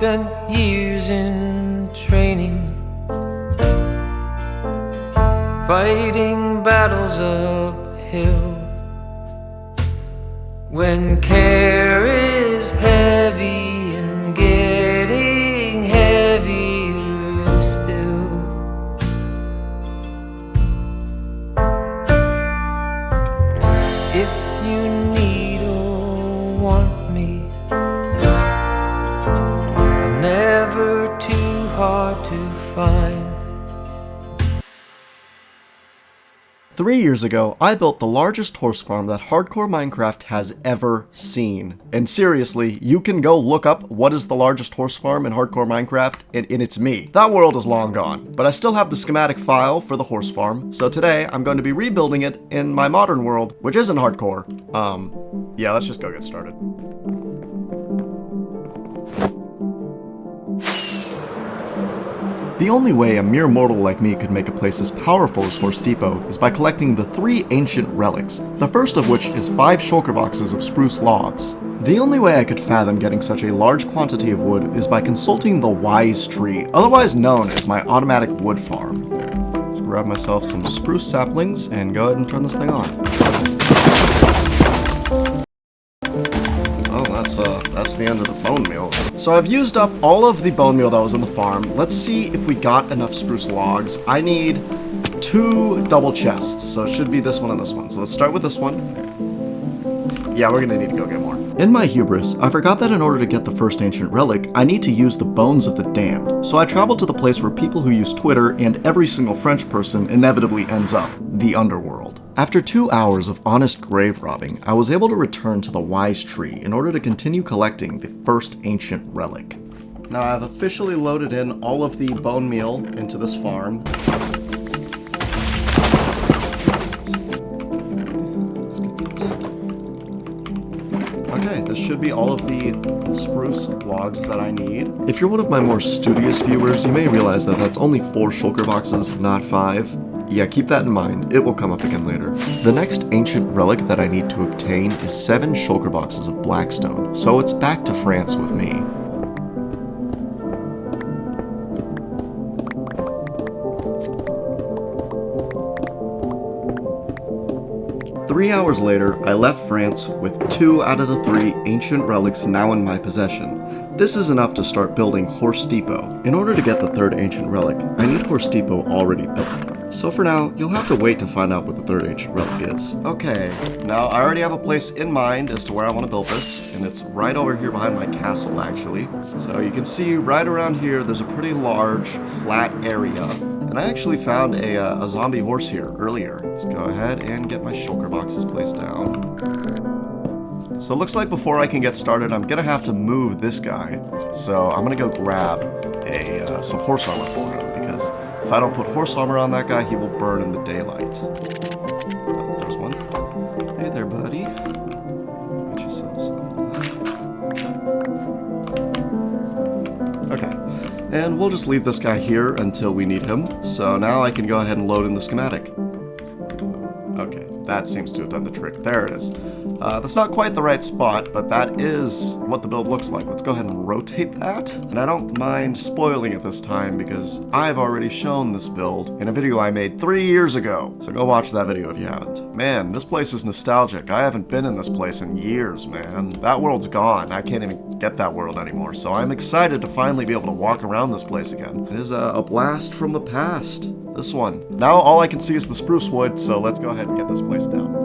spent years in training, fighting battles uphill. When care is heavy and getting heavier still, if you need or want me, I'm never too hard to find. 3 years ago, I built the largest horse farm that Hardcore Minecraft has ever seen. And seriously, you can go look up what is the largest horse farm in Hardcore Minecraft, and it's me. That world is long gone, but I still have the schematic file for the horse farm, so today I'm going to be rebuilding it in my modern world, which isn't hardcore. Yeah, let's just go get started. The only way a mere mortal like me could make a place as powerful as Horse Depot is by collecting the 3 ancient relics, the first of which is 5 shulker boxes of spruce logs. The only way I could fathom getting such a large quantity of wood is by consulting the Wise Tree, otherwise known as my automatic wood farm. Just grab myself some spruce saplings and go ahead and turn this thing on. That's the end of the bone meal. So I've used up all of the bone meal that was in the farm. Let's see if we got enough spruce logs. I need 2 double chests, so it should be this one and this one. So let's start with this one. Yeah, we're gonna need to go get more. In my hubris, I forgot that in order to get the first ancient relic, I need to use the bones of the damned. So I traveled to the place where people who use Twitter and every single French person inevitably ends up, the underworld. After 2 hours of honest grave robbing, I was able to return to the Wise Tree in order to continue collecting the first ancient relic. Now I've officially loaded in all of the bone meal into this farm. Okay, this should be all of the spruce logs that I need. If you're one of my more studious viewers, you may realize that that's only 4 shulker boxes, not 5. Yeah, keep that in mind. It will come up again later. The next ancient relic that I need to obtain is 7 shulker boxes of blackstone, so it's back to France with me. Three hours later, I left France with 2 out of the 3 ancient relics now in my possession. This is enough to start building Horse Depot. In order to get the 3rd ancient relic, I need Horse Depot already built. So for now, you'll have to wait to find out what the 3rd ancient relic is. Okay, now I already have a place in mind as to where I want to build this, and it's right over here behind my castle actually. So you can see right around here there's a pretty large flat area. And I actually found a zombie horse here earlier. Let's go ahead and get my shulker boxes placed down. So it looks like before I can get started, I'm gonna have to move this guy. So I'm gonna go grab some horse armor for him, because if I don't put horse armor on that guy, he will burn in the daylight. Oh, there's one. Hey there, buddy. Get yourself some. Okay. And we'll just leave this guy here until we need him. So now I can go ahead and load in the schematic. Okay, that seems to have done the trick. There it is. That's not quite the right spot, but that is what the build looks like. Let's go ahead and rotate that. And I don't mind spoiling it this time because I've already shown this build in a video I made 3 years ago. So go watch that video if you haven't. Man, this place is nostalgic. I haven't been in this place in years, man. That world's gone. I can't even get that world anymore. So I'm excited to finally be able to walk around this place again. It is a blast from the past. This one. Now all I can see is the spruce wood, so let's go ahead and get this place down.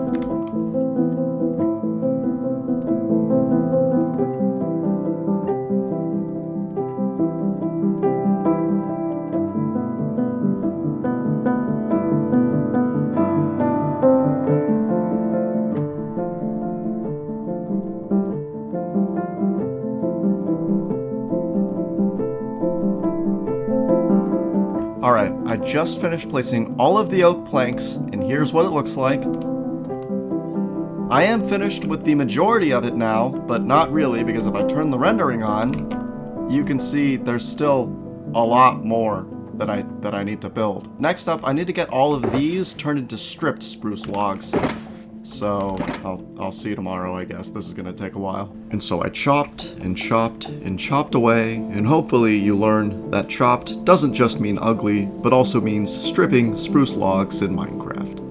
Alright, I just finished placing all of the oak planks, and here's what it looks like. I am finished with the majority of it now, but not really, because if I turn the rendering on, you can see there's still a lot more that I need to build. Next up, I need to get all of these turned into stripped spruce logs. so I'll see you tomorrow, I guess. This is gonna take a while. And so I chopped and chopped and chopped away, and hopefully you learn that chopped doesn't just mean ugly, but also means stripping spruce logs in Minecraft.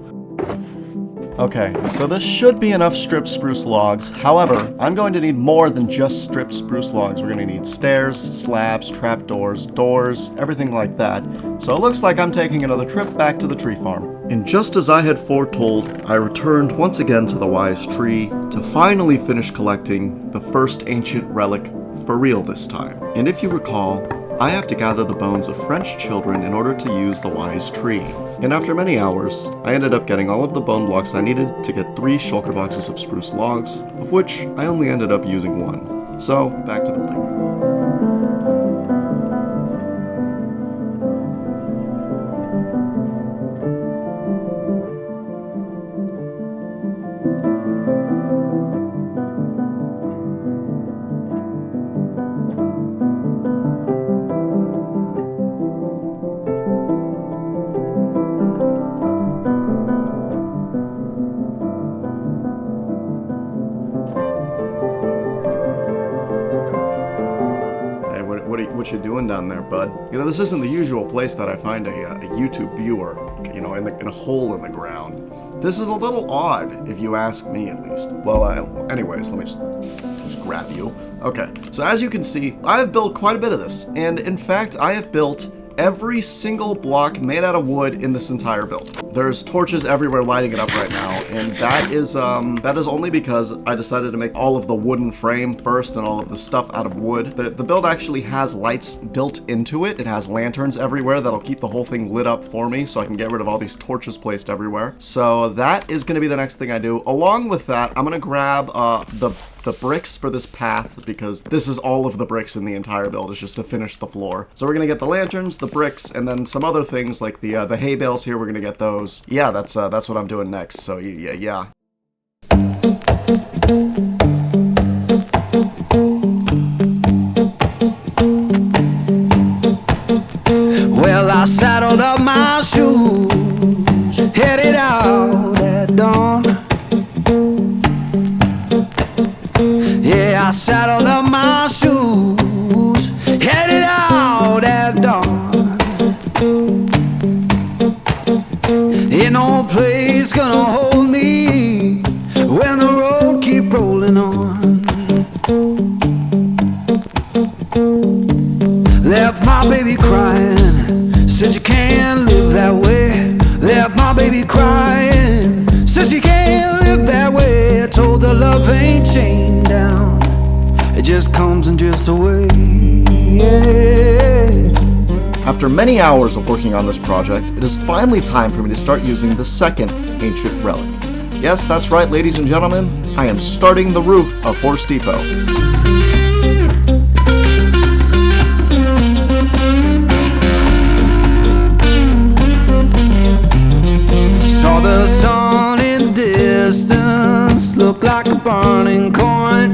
Okay, so this should be enough stripped spruce logs. However, I'm going to need more than just stripped spruce logs. We're going to need stairs, slabs, trapdoors, doors, everything like that. So it looks like I'm taking another trip back to the tree farm. And just as I had foretold, I returned once again to the wise tree to finally finish collecting the first ancient relic for real this time. And if you recall, I have to gather the bones of French children in order to use the wise tree. And after many hours, I ended up getting all of the bone blocks I needed to get 3 shulker boxes of spruce logs, of which I only ended up using 1. So, back to building. What you doing down there, bud? You know, this isn't the usual place that I find a YouTube viewer, you know, in a hole in the ground. This is a little odd, if you ask me at least. Well, anyways, let me just grab you. Okay, so as you can see, I have built quite a bit of this, and in fact, I have built every single block made out of wood in this entire build. There's torches everywhere lighting it up right now, and that is only because I decided to make all of the wooden frame first and all of the stuff out of wood. The build actually has lights built into it. It has lanterns everywhere that'll keep the whole thing lit up for me, so I can get rid of all these torches placed everywhere. So that is gonna be the next thing I do. Along with that, I'm gonna grab the bricks for this path, because this is all of the bricks in the entire build, is just to finish the floor. So we're gonna get the lanterns, the bricks, and then some other things like the hay bales here, we're gonna get those. Yeah, that's what I'm doing next, so yeah. Well, I saddled up my shoes, headed out at dawn. Yeah, I saddled up my shoes, headed out at dawn. Ain't no place gonna hold me when the road keep rolling on. Left my baby crying, said you can't live that way. Left my baby crying, says you can't live that way. I told her love ain't chained down, it just comes and drifts away. Yeah. After many hours of working on this project, it is finally time for me to start using the second ancient relic. Yes, that's right, ladies and gentlemen, I am starting the roof of Horse Depot. Saw the sun in the distance, looked like a burning coin.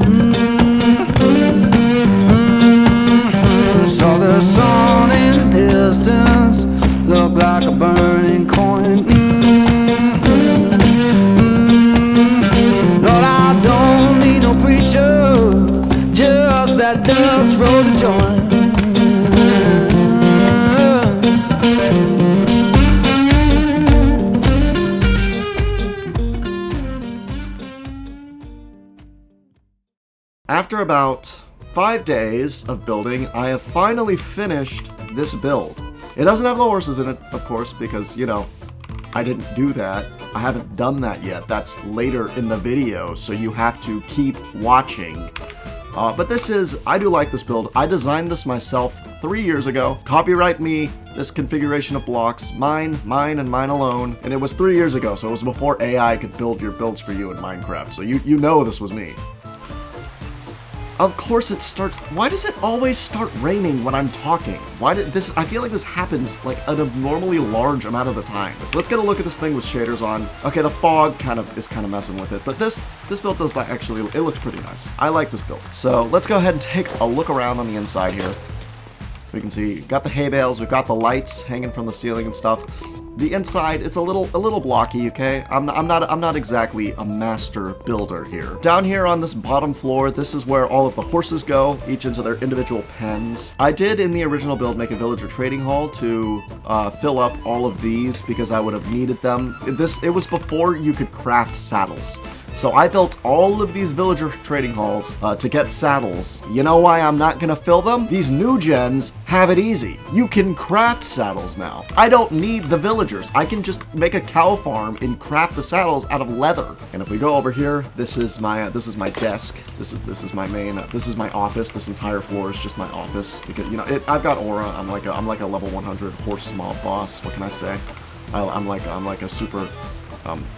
Saw the sun in the distance, looked like a burning coin. Lord, I don't need no preacher, just that dust roll to join. After about 5 days of building, I have finally finished this build. It doesn't have the horses in it, of course, because, you know, I didn't do that. I haven't done that yet. That's later in the video, so you have to keep watching. But I do like this build. I designed this myself 3 years ago. Copyright me, this configuration of blocks. Mine, and mine alone. And it was 3 years ago, so it was before AI could build your builds for you in Minecraft. So you know this was me. Of course it starts. Why does it always start raining when I'm talking? Why did this? I feel like this happens like an abnormally large amount of the time. So let's get a look at this thing with shaders on. Okay, the fog is kind of messing with it, but this build does like actually, it looks pretty nice. I like this build. So let's go ahead and take a look around on the inside here. We can see, got the hay bales, we've got the lights hanging from the ceiling and stuff. The inside, it's a little blocky, okay? I'm not exactly a master builder here. Down here on this bottom floor, this is where all of the horses go, each into their individual pens. I did in the original build make a villager trading hall to fill up all of these because I would have needed them. It was before you could craft saddles. So I built all of these villager trading halls to get saddles. You know why I'm not gonna fill them? These new gens have it easy. You can craft saddles now. I don't need the villagers. I can just make a cow farm and craft the saddles out of leather. And if we go over here, this is my desk. This is my main. This is my office. This entire floor is just my office because I've got aura. I'm like a level 100 horse mob boss. What can I say? I'm like a super.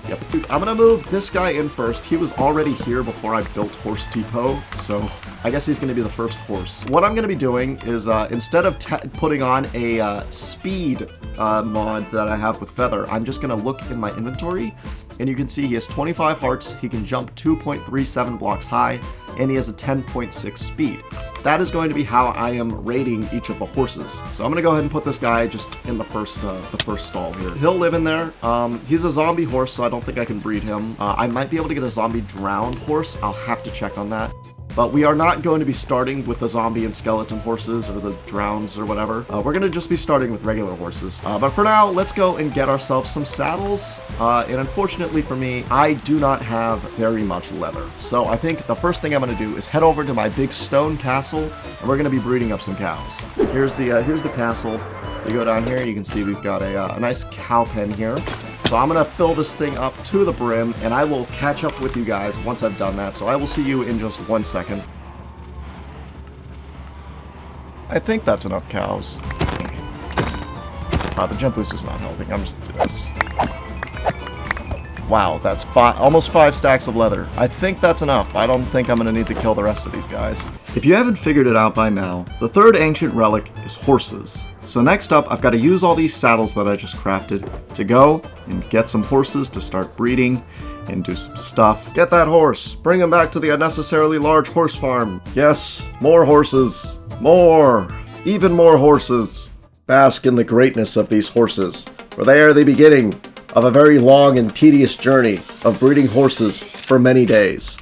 Yep. I'm gonna move this guy in first. He was already here before I built Horse Depot, so I guess he's gonna be the first horse. What I'm gonna be doing is, instead of putting on a speed mod that I have with Feather, I'm just gonna look in my inventory, and you can see he has 25 hearts, he can jump 2.37 blocks high, and he has a 10.6 speed. That is going to be how I am rating each of the horses. So I'm gonna go ahead and put this guy just in the first stall here. He'll live in there. He's a zombie horse, so I don't think I can breed him. I might be able to get a zombie drowned horse. I'll have to check on that. But we are not going to be starting with the zombie and skeleton horses or the drowns or whatever. We're going to just be starting with regular horses. But for now, let's go and get ourselves some saddles. And unfortunately for me, I do not have very much leather. So I think the first thing I'm going to do is head over to my big stone castle, and we're going to be breeding up some cows. Here's the castle. You go down here, you can see we've got a nice cow pen here. So I'm going to fill this thing up to the brim, and I will catch up with you guys once I've done that. So I will see you in just 1 second. I think that's enough cows. The jump boost is not helping. I'm just going to do this. Wow, that's almost 5 stacks of leather. I think that's enough. I don't think I'm going to need to kill the rest of these guys. If you haven't figured it out by now, the third ancient relic is horses. So next up, I've got to use all these saddles that I just crafted to go and get some horses to start breeding and do some stuff. Get that horse! Bring him back to the unnecessarily large horse farm. Yes, more horses. More! Even more horses. Bask in the greatness of these horses, for they are the beginning of a very long and tedious journey of breeding horses for many days.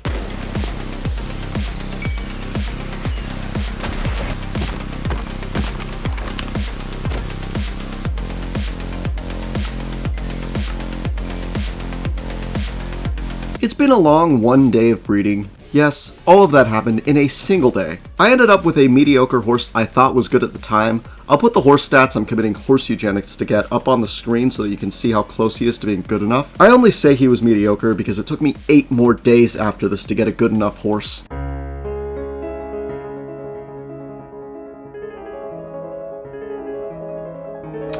It's been a long one day of breeding. Yes, all of that happened in a single day. I ended up with a mediocre horse I thought was good at the time. I'll put the horse stats I'm committing horse eugenics to get up on the screen so that you can see how close he is to being good enough. I only say he was mediocre because it took me 8 more days after this to get a good enough horse.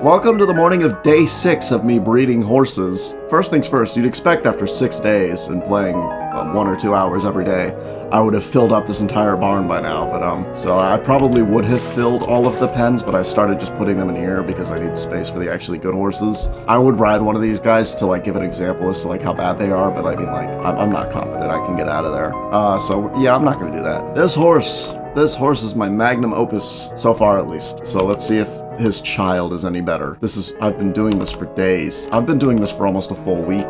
Welcome to the morning of day 6 of me breeding horses. First things first, you'd expect after 6 days and playing 1 or 2 hours every day, I would have filled up this entire barn by now, but so I probably would have filled all of the pens, but I started just putting them in here because I need space for the actually good horses. I would ride one of these guys to give an example as to how bad they are, but I mean I'm not confident I can get out of there. So yeah, I'm not gonna do that. This horse is my magnum opus, so far at least. So let's see if his child is any better. I've been doing this for days. I've been doing this for almost a full week.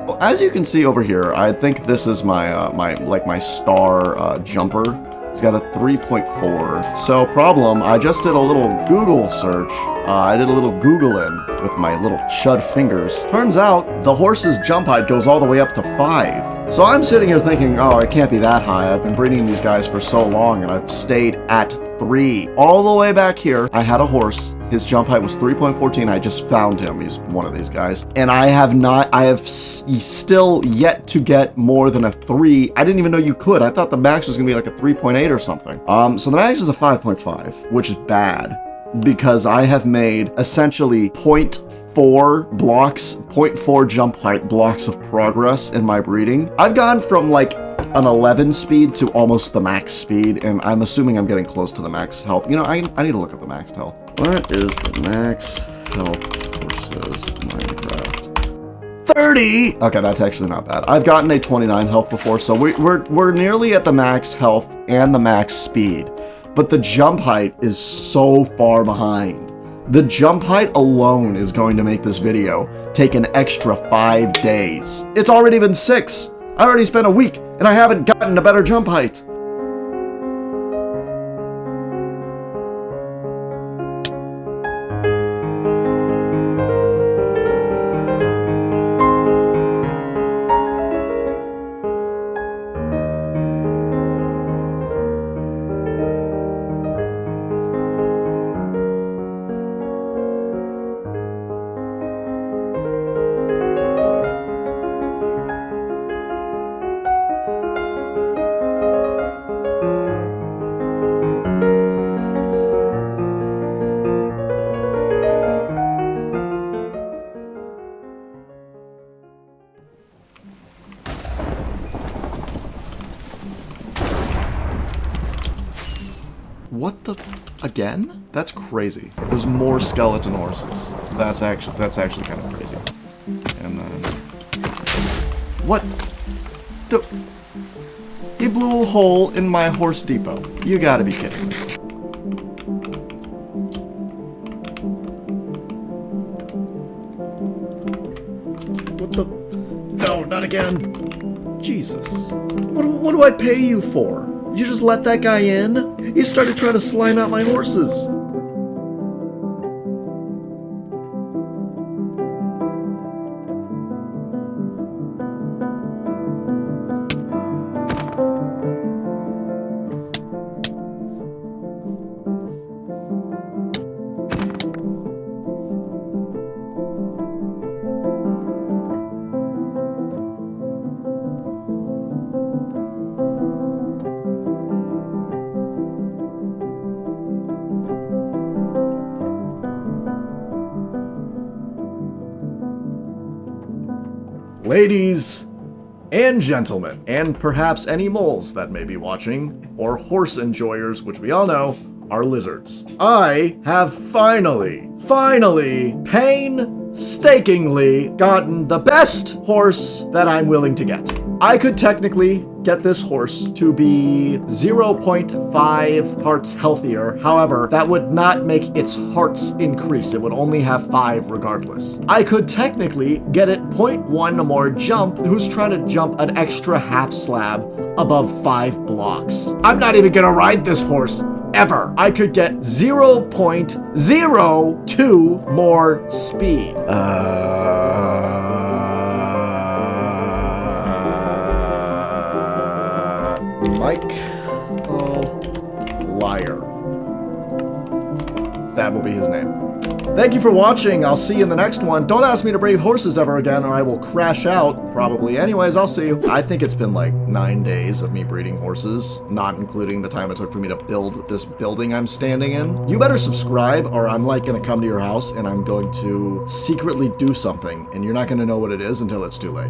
Well, as you can see over here, I think this is my star jumper. He's got a 3.4. So problem, I just did a little Google search. I did a little Googling with my little chud fingers. Turns out the horse's jump height goes all the way up to 5. So I'm sitting here thinking, oh, it can't be that high. I've been breeding these guys for so long and I've stayed at 3. All the way back here, I had a horse. His jump height was 3.14. I just found him. He's one of these guys. And I have still yet to get more than a 3. I didn't even know you could. I thought the max was gonna be like a 3.8 or something. So the max is a 5.5, which is bad because I have made essentially 0.4 blocks, 0.4 jump height blocks of progress in my breeding. I've gone from an 11 speed to almost the max speed, and I'm assuming I'm getting close to the max health. I need to look at the max health. What is the max health versus Minecraft? 30! Okay, that's actually not bad. I've gotten a 29 health before, so we're nearly at the max health and the max speed. But the jump height is so far behind The jump height alone is going to make this video take an extra 5 days. It's already been 6. I already spent a week, and I haven't gotten a better jump height. What the? Again? That's crazy. There's more skeleton horses. That's actually kind of crazy. And then... What? He blew a hole in my horse depot. You gotta be kidding me. What the? No, not again. Jesus. What do I pay you for? You just let that guy in? He started trying to slime out my horses. Ladies and gentlemen, and perhaps any moles that may be watching, or horse enjoyers, which we all know are lizards. I have finally, painstakingly gotten the best horse that I'm willing to get. I could technically get this horse to be 0.5 hearts healthier. However, that would not make its hearts increase. It would only have 5 regardless. I could technically get it 0.1 more jump, who's trying to jump an extra half slab above 5 blocks. I'm not even gonna ride this horse ever. I could get 0.02 more speed. Flyer. That will be his name. Thank you for watching. I'll see you in the next one. Don't ask me to breed horses ever again or I will crash out, probably. Anyways, I'll see you. I think it's been like 9 days of me breeding horses, not including the time it took for me to build this building I'm standing in. You better subscribe or I'm like gonna come to your house and I'm going to secretly do something and you're not gonna know what it is until it's too late.